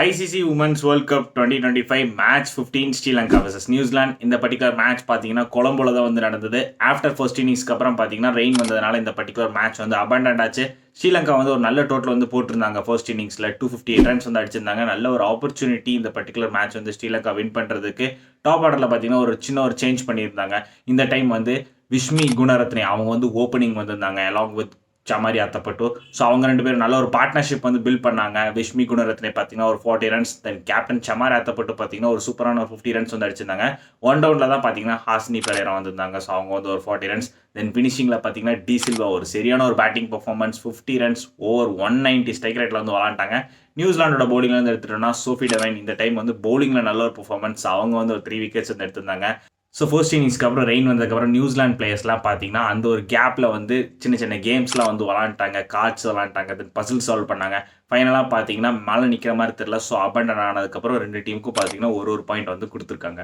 ICC women's world cup 2025 match 15 Sri Lanka vs New Zealand. இந்த particular match பார்த்தீங்கன்னா கொலம்போல தான் வந்து நடந்தது. ஆஃப்டர் ஃபர்ஸ்ட் இன்னிங்ஸ்க்கு அப்புறம் பார்த்தீங்கன்னா ரெயின் வந்ததுனால இந்த பர்டிகுலர் மேட்ச் வந்து அபண்டன்ட் ஆச்சு. ஸ்ரீலங்கா வந்து ஒரு நல்ல டோட்டல் வந்து போட்டிருந்தாங்க. ஃபர்ஸ்ட் இன்னிங்ஸில் 258 ரன்ஸ் வந்து அடிச்சிருந்தாங்க. நல்ல ஒரு ஆப்பர்ச்சுனிட்டி இந்த பர்டிகுலர் மேட்ச் வந்து ஸ்ரீலங்கா வின் பண்ணுறதுக்கு. டாப் ஆர்டரில் பார்த்தீங்கன்னா ஒரு சின்ன ஒரு சேஞ்ச் பண்ணியிருந்தாங்க. இந்த டைம் வந்து விஷ்மி குணரத்னே அவங்க வந்து ஓப்பனிங் வந்திருந்தாங்க அலாங் வித் சமாரி அத்தப்பட்டு. ஸோ அவங்க ரெண்டு பேரும் நல்ல ஒரு பார்ட்னர்ஷிப் வந்து பில்ட் பண்ணாங்க. விஷ்மி குணரத்னே பார்த்தீங்கன்னா ஒரு 40 ரன்ஸ், தென் கேப்டன் சமாரி அத்தப்பட்டு பார்த்தீங்கன்னா ஒரு சூப்பரான ஒரு 50 ரன்ஸ் வந்து அடிச்சிருந்தாங்க. ஒன் டவுனில் தான் பார்த்தீங்கன்னா ஹாசினி பெரேரா வந்திருந்தாங்க. ஸோ அவங்க வந்து ஒரு 40 ரன்ஸ். தென் ஃபினிஷிங்கில் பார்த்தீங்கன்னா டி சில்வா ஒரு சரியான ஒரு batting performance, 50 runs, over 190 strike ரேட்டில் வந்து விளாண்டாங்க. நியூசிலாண்டோட பவுலிங்ல இருந்து எடுத்துட்டோம்னா சோஃபி டெவைன் இந்த டைம் வந்து பவுலிங்கில் நல்ல ஒரு பர்ஃபார்மன்ஸ், அவங்க வந்து ஒரு 3 விக்கெட்ஸ் வந்து எடுத்திருந்தாங்க. ஸோ ஃபர்ஸ்ட் இன்னிங்ஸ்க்கு அப்புறம் ரெயின் வந்ததுக்கப்புறம் நியூசிலாந்து பிளேயர்ஸ்லாம் பார்த்தீங்கன்னா அந்த ஒரு கேப்பில் வந்து சின்ன சின்ன கேம்ஸ்லாம் வந்து விளாண்டாங்க, கார்ட்ஸ் விளாண்டாங்க, தென் பசில் சால்வ் பண்ணாங்க. ஃபைனலாக பார்த்தீங்கன்னா மேலே நிற்கிற மாதிரி தெரியல. ஸோ அபண்டன் ஆனதுக்கப்புறம் ரெண்டு டீமுக்கும் பார்த்தீங்கன்னா ஒரு பாயிண்ட் வந்து கொடுத்துருக்காங்க.